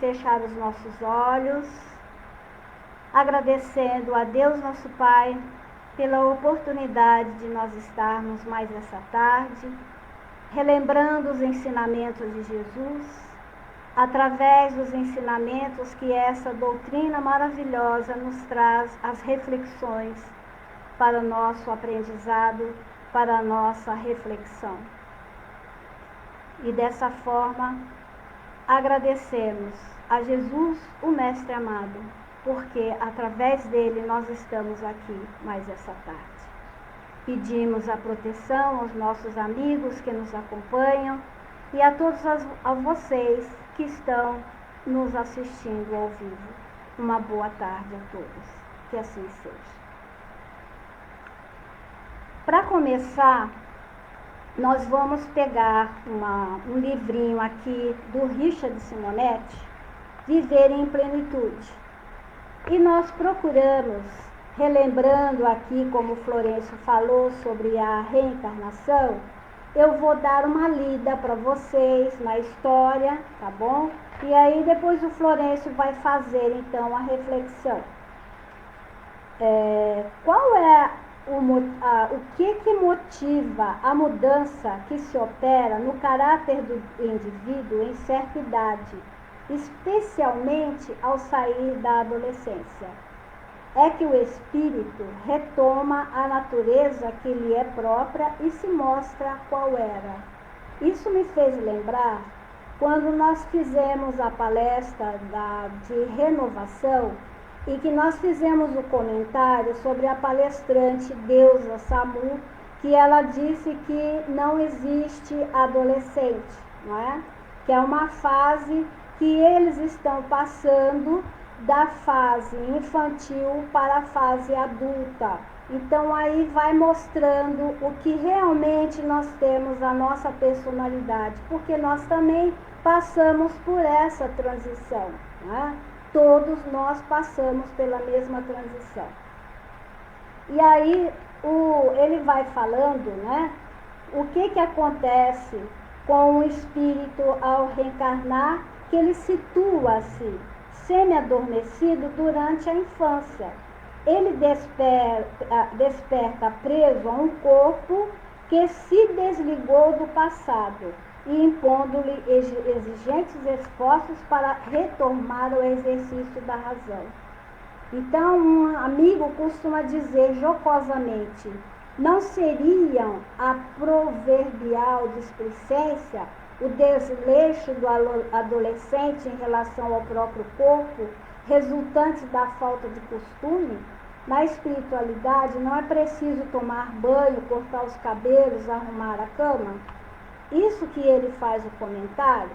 fechar os nossos olhos, agradecendo a Deus nosso Pai pela oportunidade de nós estarmos mais essa tarde, relembrando os ensinamentos de Jesus, através dos ensinamentos que essa doutrina maravilhosa nos traz as reflexões para o nosso aprendizado, para a nossa reflexão. E dessa forma, agradecemos a Jesus, o Mestre amado, porque através dele nós estamos aqui mais essa tarde. Pedimos a proteção aos nossos amigos que nos acompanham e a todos a vocês que estão nos assistindo ao vivo. Uma boa tarde a todos. Que assim seja. Para começar, nós vamos pegar um livrinho aqui do Richard Simonetti, Viver em Plenitude. E nós procuramos, relembrando aqui como Florencio falou sobre a reencarnação, eu vou dar uma lida para vocês na história, tá bom? E aí depois o Florencio vai fazer então a reflexão. Qual é o que motiva a mudança que se opera no caráter do indivíduo em certa idade, especialmente ao sair da adolescência? É que o espírito retoma a natureza que lhe é própria e se mostra qual era. Isso me fez lembrar quando nós fizemos a palestra de renovação e que nós fizemos o comentário sobre a palestrante Deusa Samu, que ela disse que não existe adolescente, não é? Que é uma fase que eles estão passando da fase infantil para a fase adulta. Então aí vai mostrando o que realmente nós temos a nossa personalidade, porque nós também passamos por essa transição, né? Todos nós passamos pela mesma transição. E aí ele vai falando, né, o que acontece com o espírito ao reencarnar, que ele situa-se semi-adormecido durante a infância. Ele desperta preso a um corpo que se desligou do passado e impondo-lhe exigentes esforços para retomar o exercício da razão. Então, um amigo costuma dizer jocosamente: não seriam a proverbial displicência, o desleixo do adolescente em relação ao próprio corpo, resultante da falta de costume? Na espiritualidade não é preciso tomar banho, cortar os cabelos, arrumar a cama? Isso que ele faz o comentário,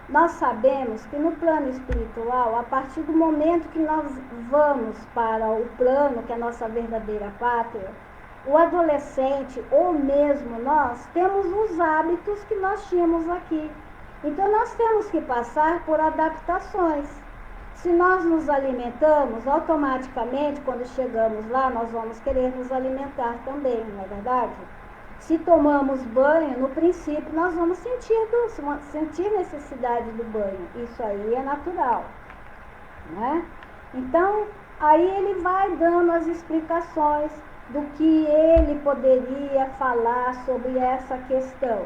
nós sabemos que no plano espiritual, a partir do momento que nós vamos para o plano, que é a nossa verdadeira pátria, o adolescente, ou mesmo nós, temos os hábitos que nós tínhamos aqui. Então, nós temos que passar por adaptações. Se nós nos alimentamos, automaticamente, quando chegamos lá, nós vamos querer nos alimentar também, não é verdade? Se tomamos banho, no princípio, nós vamos sentir necessidade do banho. Isso aí é natural, né? Então, aí ele vai dando as explicações do que ele poderia falar sobre essa questão.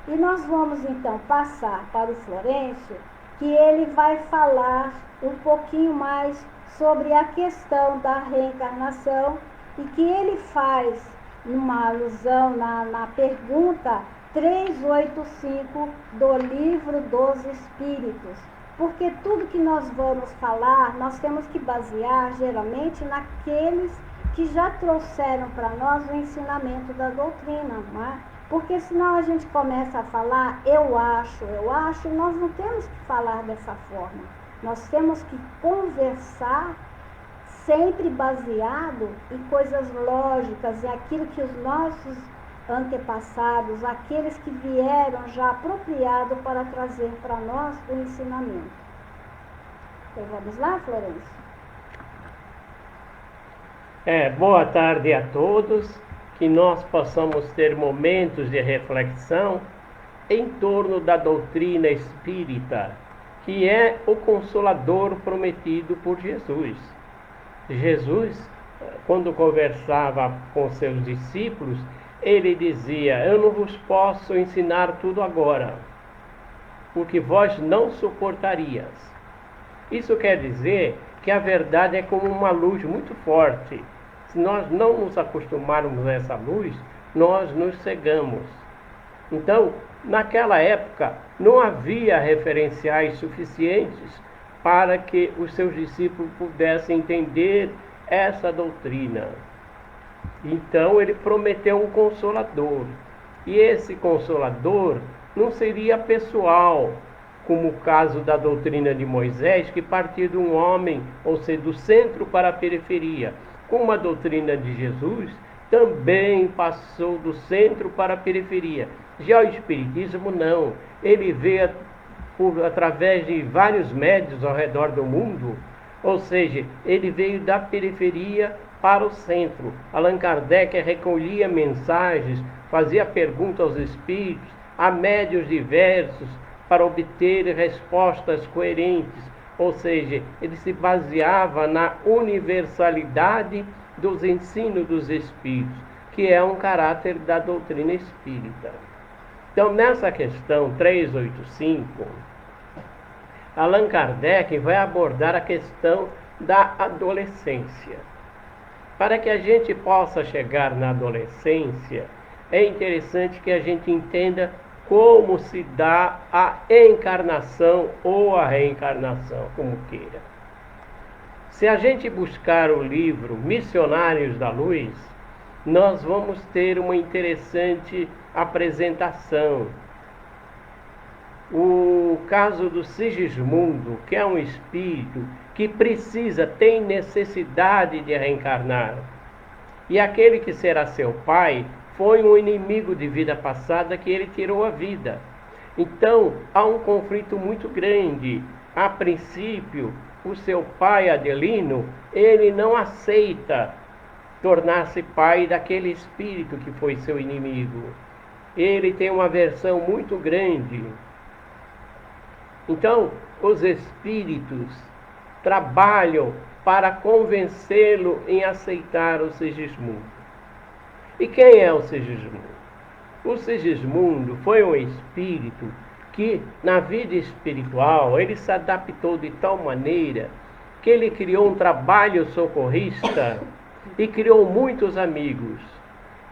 E nós vamos então passar para o Florencio, que ele vai falar um pouquinho mais sobre a questão da reencarnação e que ele faz uma alusão na pergunta 385 do Livro dos Espíritos. Porque tudo que nós vamos falar, nós temos que basear geralmente naqueles que já trouxeram para nós o ensinamento da doutrina, não é? Porque senão a gente começa a falar, eu acho, e nós não temos que falar dessa forma. Nós temos que conversar sempre baseado em coisas lógicas, em aquilo que os nossos antepassados, aqueles que vieram já apropriado para trazer para nós o ensinamento. Então vamos lá, Florencio? Boa tarde a todos, que nós possamos ter momentos de reflexão em torno da doutrina espírita, que é o Consolador prometido por Jesus. Jesus, quando conversava com seus discípulos, ele dizia: eu não vos posso ensinar tudo agora, porque vós não suportarias. Isso quer dizer que a verdade é como uma luz muito forte. Se nós não nos acostumarmos a essa luz, nós nos cegamos. Então, naquela época, não havia referenciais suficientes para que os seus discípulos pudessem entender essa doutrina. Então, ele prometeu um consolador. E esse consolador não seria pessoal, como o caso da doutrina de Moisés, que partia de um homem, ou seja, do centro para a periferia. Como a doutrina de Jesus também passou do centro para a periferia. Já o Espiritismo não. Ele veio através de vários médios ao redor do mundo, ou seja, ele veio da periferia para o centro. Allan Kardec recolhia mensagens, fazia perguntas aos espíritos, a médios diversos, para obter respostas coerentes, ou seja, ele se baseava na universalidade dos ensinos dos espíritos, que é um caráter da doutrina espírita. Então, nessa questão 385, Allan Kardec vai abordar a questão da adolescência. Para que a gente possa chegar na adolescência, é interessante que a gente entenda como se dá a encarnação ou a reencarnação, como queira. Se a gente buscar o livro Missionários da Luz, nós vamos ter uma interessante apresentação. O caso do Sigismundo, que é um espírito que tem necessidade de reencarnar. E aquele que será seu pai foi um inimigo de vida passada que ele tirou a vida. Então, há um conflito muito grande. A princípio, o seu pai, Adelino, ele não aceita tornar-se pai daquele espírito que foi seu inimigo. Ele tem uma aversão muito grande. Então, os espíritos trabalham para convencê-lo em aceitar o Sigismundo. E quem é o Sigismundo? O Sigismundo foi um espírito que, na vida espiritual, ele se adaptou de tal maneira que ele criou um trabalho socorrista e criou muitos amigos.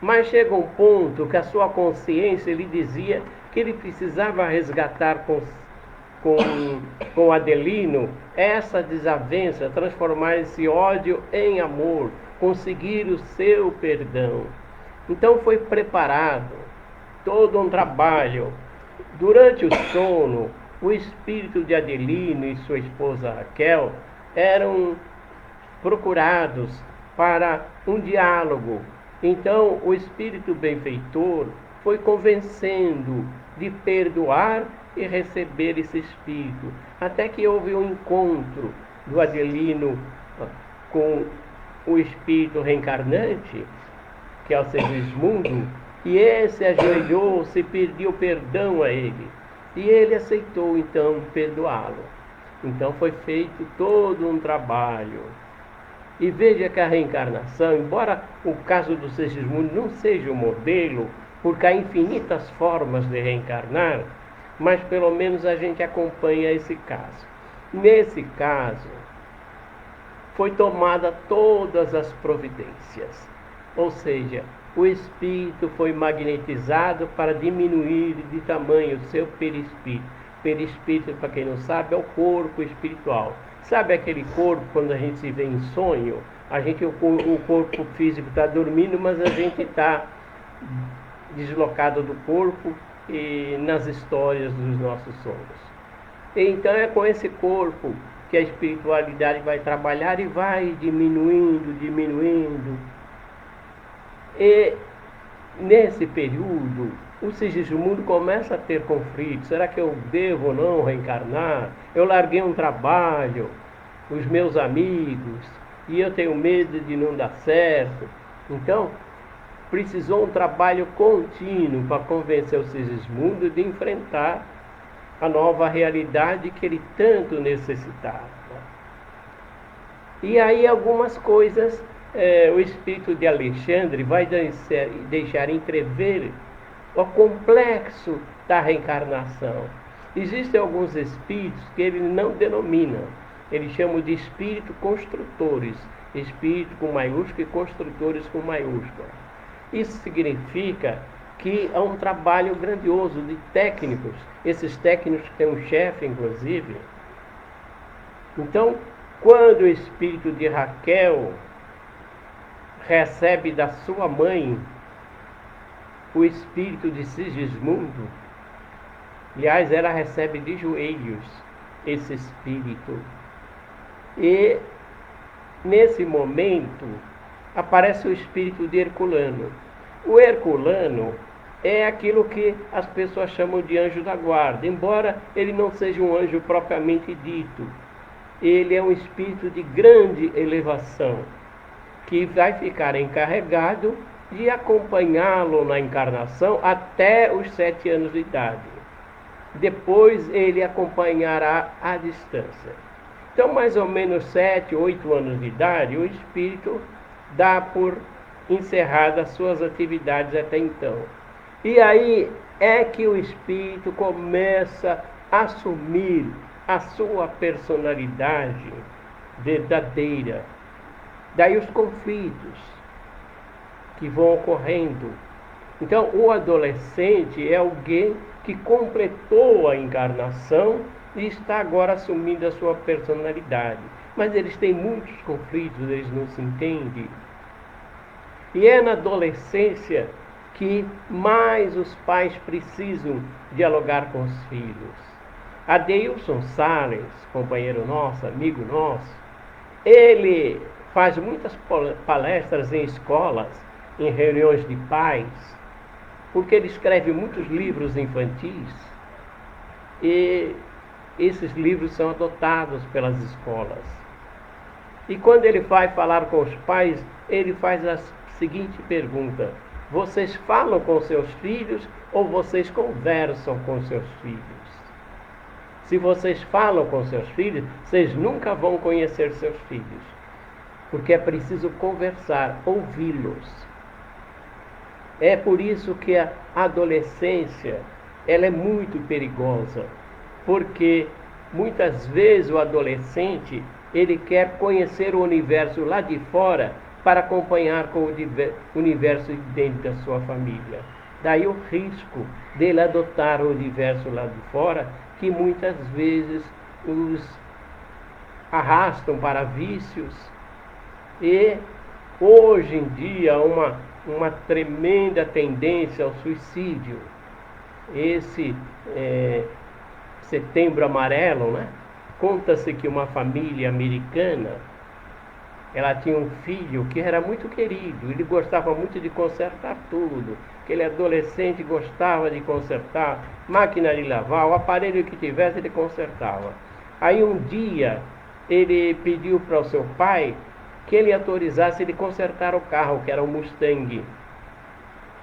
Mas chega um ponto que a sua consciência lhe dizia que ele precisava resgatar com Adelino essa desavença, transformar esse ódio em amor, conseguir o seu perdão. Então foi preparado todo um trabalho. Durante o sono, o espírito de Adelino e sua esposa Raquel eram procurados para um diálogo. Então o espírito benfeitor foi convencendo de perdoar e receber esse espírito, até que houve um encontro do Adelino com o espírito reencarnante, que é o Sigismundo, e esse ajoelhou-se e pediu perdão a ele, e ele aceitou então perdoá-lo. Então foi feito todo um trabalho. E veja que a reencarnação, embora o caso do Sigismundo não seja o modelo, porque há infinitas formas de reencarnar, mas pelo menos a gente acompanha esse caso. Nesse caso, foi tomada todas as providências, ou seja, o espírito foi magnetizado para diminuir de tamanho o seu perispírito. Perispírito, para quem não sabe, é o corpo espiritual. Sabe aquele corpo, quando a gente se vê em sonho, o corpo físico está dormindo, mas a gente está deslocado do corpo e nas histórias dos nossos sonhos. Então é com esse corpo que a espiritualidade vai trabalhar e vai diminuindo. E nesse período, o Sigismundo começa a ter conflitos. Será que eu devo ou não reencarnar? Eu larguei um trabalho, os meus amigos, e eu tenho medo de não dar certo. Então, precisou um trabalho contínuo para convencer o Sigismundo de enfrentar a nova realidade que ele tanto necessitava. E aí algumas coisas o espírito de Alexandre vai deixar entrever o complexo da reencarnação. Existem alguns espíritos que ele não denomina, ele chama de espírito construtores, espírito com maiúsculo e construtores com maiúsculo. Isso significa que há um trabalho grandioso de técnicos, esses técnicos têm um chefe, inclusive. Então, quando o espírito de Raquel recebe da sua mãe o espírito de Sigismundo, aliás, ela recebe de joelhos esse espírito. E, nesse momento, aparece o espírito de Herculano. O Herculano é aquilo que as pessoas chamam de anjo da guarda, embora ele não seja um anjo propriamente dito. Ele é um espírito de grande elevação, que vai ficar encarregado de acompanhá-lo na encarnação até os 7 anos de idade. Depois ele acompanhará à distância. Então, mais ou menos 7, 8 anos de idade, o espírito dá por encerradas suas atividades até então. E aí é que o espírito começa a assumir a sua personalidade verdadeira. Daí os conflitos que vão ocorrendo. Então, o adolescente é alguém que completou a encarnação e está agora assumindo a sua personalidade. Mas eles têm muitos conflitos, eles não se entendem. E é na adolescência que mais os pais precisam dialogar com os filhos. Adeilson Salles, companheiro nosso, amigo nosso, ele faz muitas palestras em escolas, em reuniões de pais, porque ele escreve muitos livros infantis e esses livros são adotados pelas escolas. E quando ele vai falar com os pais, ele faz a seguinte pergunta: vocês falam com seus filhos ou vocês conversam com seus filhos? Se vocês falam com seus filhos, vocês nunca vão conhecer seus filhos, porque é preciso conversar, ouvi-los. É por isso que a adolescência ela é muito perigosa, porque muitas vezes o adolescente ele quer conhecer o universo lá de fora para acompanhar com o universo dentro da sua família. Daí o risco dele adotar o universo lá de fora, que muitas vezes os arrastam para vícios. E hoje em dia uma tremenda tendência ao suicídio. Esse Setembro Amarelo, né? Conta-se que uma família americana, ela tinha um filho que era muito querido, ele gostava muito de consertar tudo. Aquele adolescente gostava de consertar, máquina de lavar, o aparelho que tivesse ele consertava. Aí um dia ele pediu para o seu pai que ele autorizasse ele consertar o carro, que era um Mustang.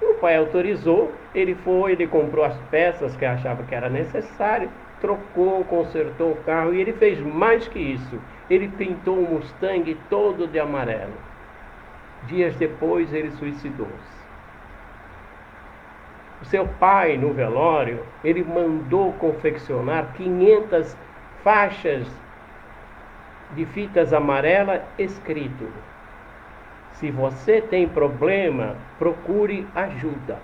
E o pai autorizou, ele foi, ele comprou as peças que achava que era necessário, trocou, consertou o carro e ele fez mais que isso. Ele pintou o Mustang todo de amarelo. Dias depois ele suicidou-se. O seu pai, no velório, ele mandou confeccionar 500 faixas de fitas amarelas escrito: se você tem problema, procure ajuda.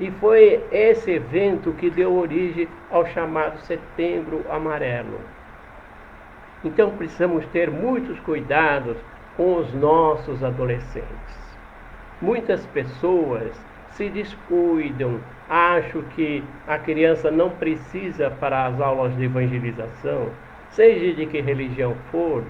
E foi esse evento que deu origem ao chamado Setembro Amarelo. Então precisamos ter muitos cuidados com os nossos adolescentes. Muitas pessoas se descuidam, acham que a criança não precisa para as aulas de evangelização, seja de que religião for,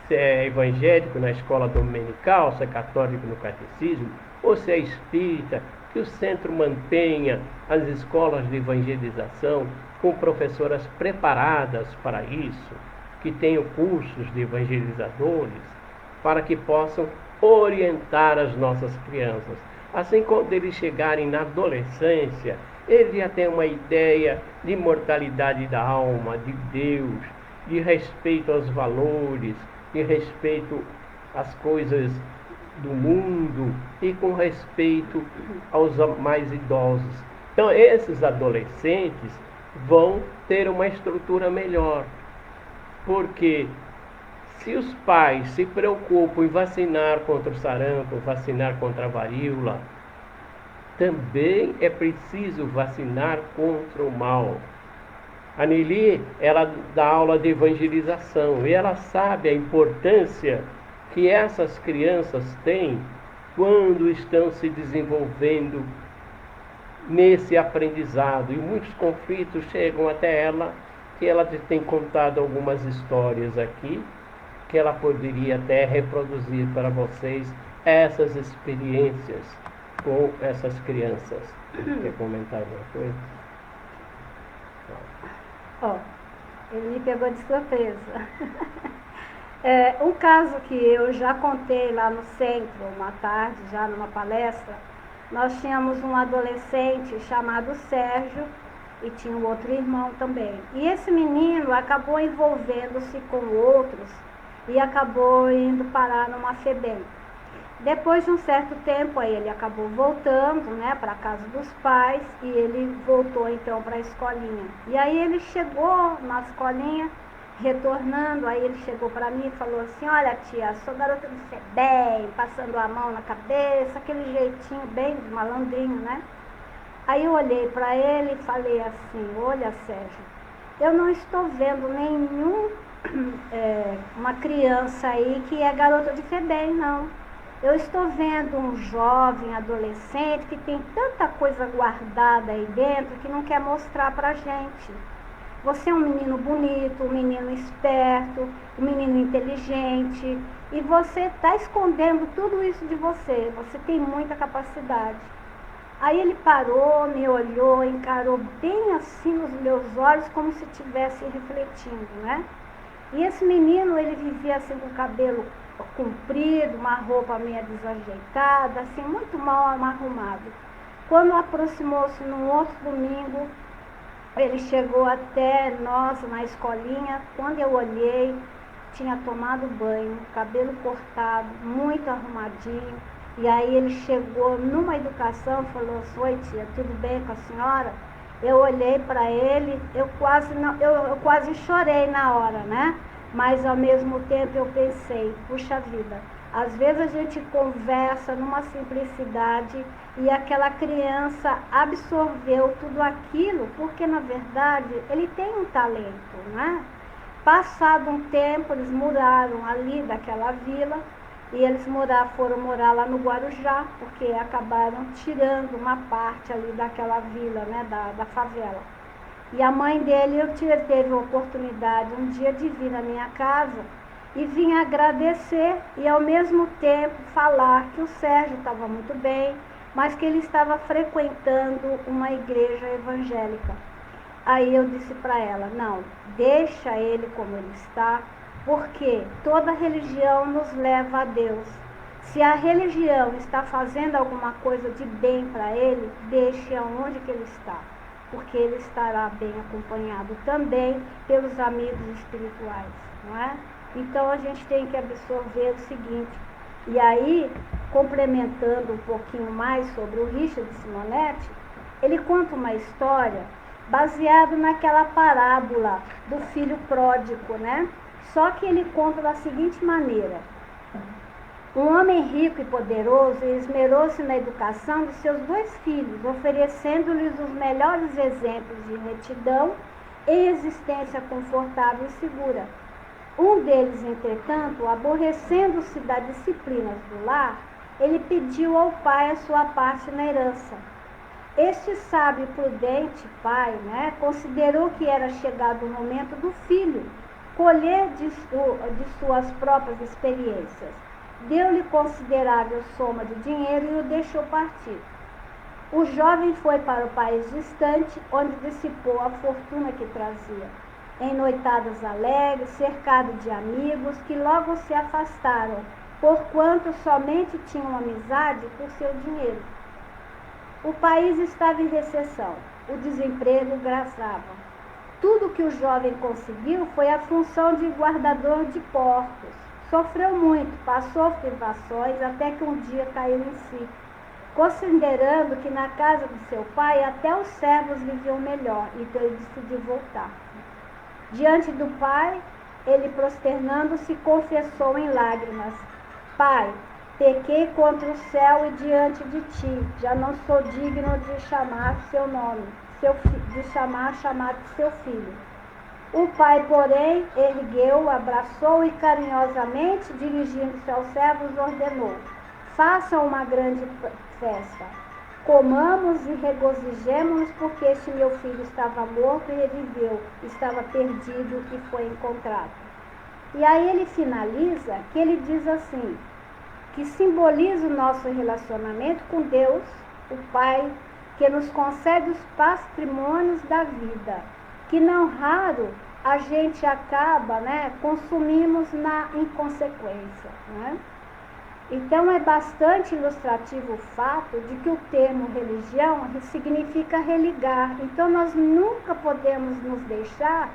se é evangélico na escola dominical, se é católico no catecismo, ou se é espírita, que o centro mantenha as escolas de evangelização com professoras preparadas para isso, que tenham cursos de evangelizadores, para que possam orientar as nossas crianças. Assim, quando eles chegarem na adolescência, ele já tem uma ideia de imortalidade da alma, de Deus, de respeito aos valores, de respeito às coisas do mundo e com respeito aos mais idosos. Então, esses adolescentes vão ter uma estrutura melhor, porque se os pais se preocupam em vacinar contra o sarampo, vacinar contra a varíola, também é preciso vacinar contra o mal. A Nili, ela dá aula de evangelização e ela sabe a importância que essas crianças têm quando estão se desenvolvendo nesse aprendizado. E muitos conflitos chegam até ela, que ela tem contado algumas histórias aqui, que ela poderia até reproduzir para vocês essas experiências com essas crianças. Quer comentar alguma coisa? Ele me pegou de surpresa. Um caso que eu já contei lá no centro, uma tarde, já numa palestra, nós tínhamos um adolescente chamado Sérgio e tinha um outro irmão também. E esse menino acabou envolvendo-se com outros e acabou indo parar numa FEBEM. Depois de um certo tempo, aí ele acabou voltando, né, para a casa dos pais e ele voltou então para a escolinha. E aí ele chegou na escolinha, retornando, aí ele chegou para mim e falou assim: olha tia, sou garota do FEBEM, passando a mão na cabeça, aquele jeitinho bem de malandrinho, né? Aí eu olhei para ele e falei assim: olha Sérgio, eu não estou vendo uma criança aí que é garota de FEBEM, não. Eu estou vendo um jovem, adolescente, que tem tanta coisa guardada aí dentro que não quer mostrar pra gente. Você é um menino bonito, um menino esperto, um menino inteligente, e você está escondendo tudo isso de você. Você tem muita capacidade. Aí ele parou, me olhou, encarou bem assim nos meus olhos, como se estivesse refletindo, né? E esse menino, ele vivia assim com o cabelo comprido, uma roupa meio desajeitada, assim, muito mal arrumado. Quando aproximou-se num outro domingo, ele chegou até nós na escolinha. Quando eu olhei, tinha tomado banho, cabelo cortado, muito arrumadinho. E aí ele chegou numa educação, falou assim: oi tia, tudo bem com a senhora? Eu olhei para ele, eu quase chorei na hora, né? Mas ao mesmo tempo eu pensei: puxa vida, às vezes a gente conversa numa simplicidade e aquela criança absorveu tudo aquilo, porque na verdade ele tem um talento, né? Passado um tempo, eles mudaram ali daquela vila e eles foram morar lá no Guarujá, porque acabaram tirando uma parte ali daquela vila, né, da favela. E a mãe dele, teve a oportunidade um dia de vir na minha casa e vim agradecer e ao mesmo tempo falar que o Sérgio estava muito bem, mas que ele estava frequentando uma igreja evangélica. Aí eu disse para ela: não, deixa ele como ele está, porque toda religião nos leva a Deus. Se a religião está fazendo alguma coisa de bem para ele, deixe aonde que ele está, porque ele estará bem acompanhado também pelos amigos espirituais, não é? Então a gente tem que absorver o seguinte. E aí, complementando um pouquinho mais sobre o Richard Simonetti, ele conta uma história baseado naquela parábola do filho pródigo, né? Só que ele conta da seguinte maneira: um homem rico e poderoso esmerou-se na educação de seus 2 filhos, oferecendo-lhes os melhores exemplos de retidão e existência confortável e segura. Um deles, entretanto, aborrecendo-se da disciplina do lar, ele pediu ao pai a sua parte na herança. Este sábio e prudente pai, né, considerou que era chegado o momento do filho colher de suas próprias experiências. Deu-lhe considerável soma de dinheiro e o deixou partir. O jovem foi para o país distante, onde dissipou a fortuna que trazia, em noitadas alegres, cercado de amigos que logo se afastaram, porquanto somente tinham amizade por seu dinheiro. O país estava em recessão. o desemprego graçava. Tudo que o jovem conseguiu foi a função de guardador de porcos. Sofreu muito, passou privações, até que um dia caiu em si, considerando que na casa de seu pai até os servos viviam melhor, então ele decidiu voltar. Diante do pai, ele prosternando-se confessou em lágrimas: Pai, pequei contra o céu e diante de ti, já não sou digno de chamar seu nome, chamar seu filho. O pai, porém, ergueu-o, abraçou e carinhosamente, dirigindo-se aos servos, ordenou: façam uma grande festa. Comamos e regozijemo-nos, porque este meu filho estava morto e reviveu, estava perdido e foi encontrado. E aí ele finaliza, que ele diz assim, que simboliza o nosso relacionamento com Deus, o Pai, que nos concede os patrimônios da vida, que não raro a gente acaba, consumimos na inconsequência, Então é bastante ilustrativo o fato de que o termo religião significa religar. Então nós nunca podemos nos deixar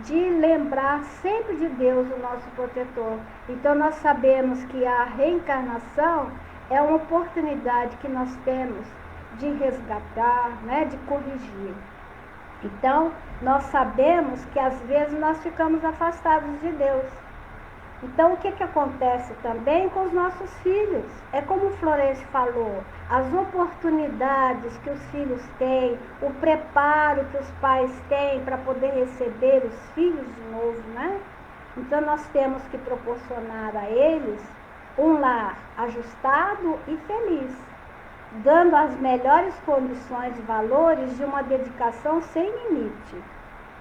de lembrar sempre de Deus, o nosso protetor. Então nós sabemos que a reencarnação é uma oportunidade que nós temos de resgatar, de corrigir. Então nós sabemos que às vezes nós ficamos afastados de Deus. Então, o que acontece também com os nossos filhos? É como o Florencio falou, as oportunidades que os filhos têm, o preparo que os pais têm para poder receber os filhos de novo, Então, nós temos que proporcionar a eles um lar ajustado e feliz, dando as melhores condições e valores de uma dedicação sem limite.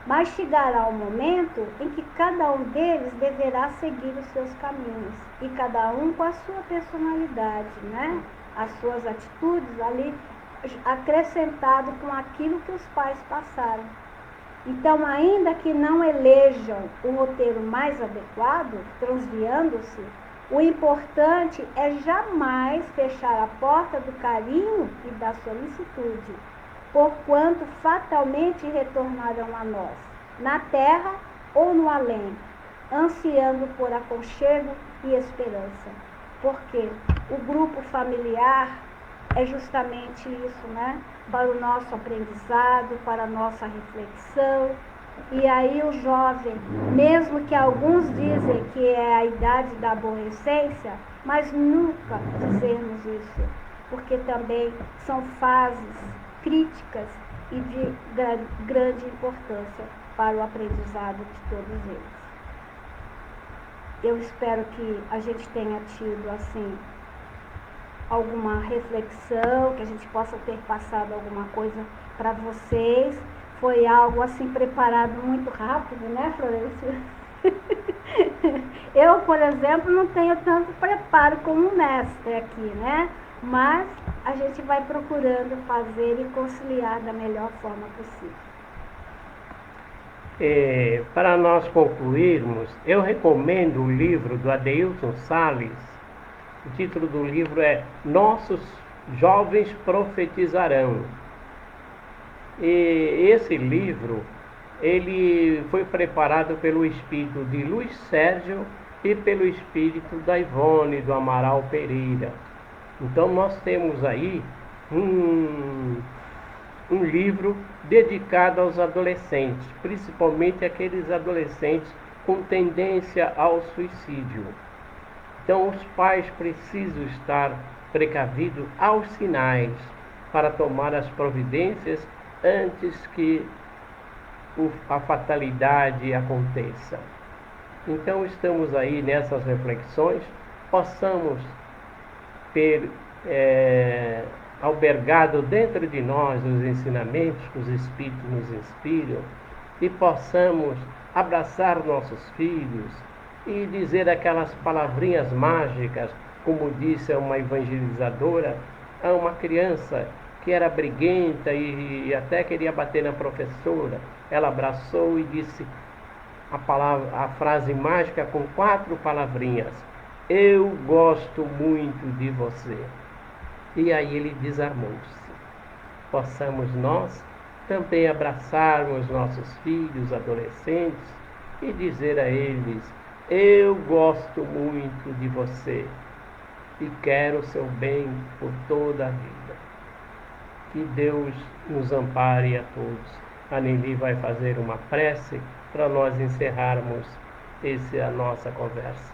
Mas chegará um momento em que cada um deles deverá seguir os seus caminhos, e cada um com a sua personalidade, As suas atitudes ali, acrescentado com aquilo que os pais passaram. Então, ainda que não elejam o roteiro mais adequado, transviando-se, o importante é jamais fechar a porta do carinho e da solicitude, porquanto fatalmente retornarão a nós, na terra ou no além, ansiando por aconchego e esperança. Porque o grupo familiar é justamente isso, Para o nosso aprendizado, para a nossa reflexão. E aí o jovem, mesmo que alguns dizem que é a idade da aborrecência, mas nunca dizemos isso, porque também são fases críticas e de grande importância para o aprendizado de todos eles. Eu espero que a gente tenha tido, alguma reflexão, que a gente possa ter passado alguma coisa para vocês. Foi algo, preparado muito rápido, Florencio? Eu, por exemplo, não tenho tanto preparo como o mestre aqui, Mas a gente vai procurando fazer e conciliar da melhor forma possível. Para nós concluirmos, eu recomendo o livro do Adeilson Salles. O título do livro é Nossos Jovens Profetizarão. E esse livro, ele foi preparado pelo espírito de Luiz Sérgio e pelo espírito da Ivone, do Amaral Pereira. Então nós temos aí um livro dedicado aos adolescentes, principalmente aqueles adolescentes com tendência ao suicídio. Então os pais precisam estar precavidos aos sinais para tomar as providências antes que a fatalidade aconteça. Então estamos aí nessas reflexões, possamos ter albergado dentro de nós os ensinamentos que os Espíritos nos inspiram e possamos abraçar nossos filhos e dizer aquelas palavrinhas mágicas, como disse uma evangelizadora a uma criança que era briguenta e até queria bater na professora. Ela abraçou e disse a frase mágica com 4 palavrinhas: eu gosto muito de você. E aí ele desarmou-se. Possamos nós também abraçarmos nossos filhos adolescentes e dizer a eles: eu gosto muito de você e quero o seu bem por toda a vida. Que Deus nos ampare a todos. A Nelly vai fazer uma prece para nós encerrarmos a nossa conversa.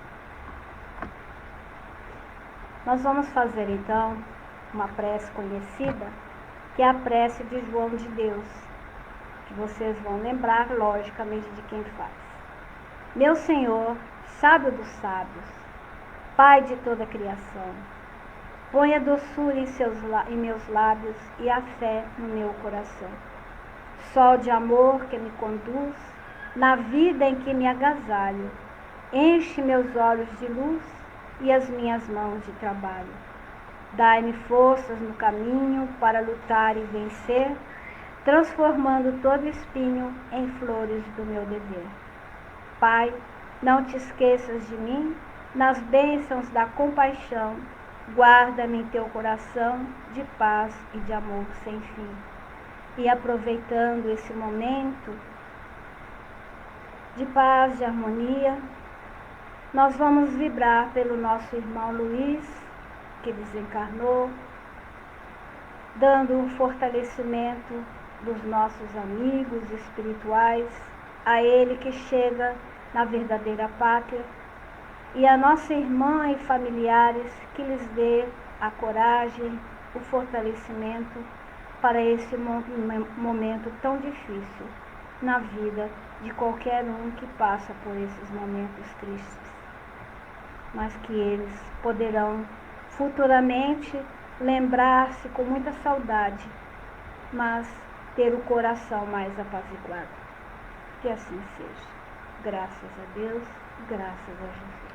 Nós vamos fazer então uma prece conhecida, que é a prece de João de Deus, que vocês vão lembrar logicamente de quem faz. Meu Senhor, sábio dos sábios, Pai de toda a criação, põe a doçura em meus lábios e a fé no meu coração. Sol de amor que me conduz na vida em que me agasalho, enche meus olhos de luz e as minhas mãos de trabalho. Dai-me forças no caminho para lutar e vencer, transformando todo espinho em flores do meu dever. Pai, não te esqueças de mim, nas bênçãos da compaixão, guarda-me em teu coração de paz e de amor sem fim. E aproveitando esse momento de paz, de harmonia, nós vamos vibrar pelo nosso irmão Luiz, que desencarnou, dando um fortalecimento dos nossos amigos espirituais, a ele que chega na verdadeira pátria, e a nossa irmã e familiares, que lhes dê a coragem, o fortalecimento para esse momento tão difícil na vida de qualquer um que passa por esses momentos tristes. Mas que eles poderão futuramente lembrar-se com muita saudade, mas ter o coração mais apaziguado. Que assim seja. Graças a Deus, graças a Jesus.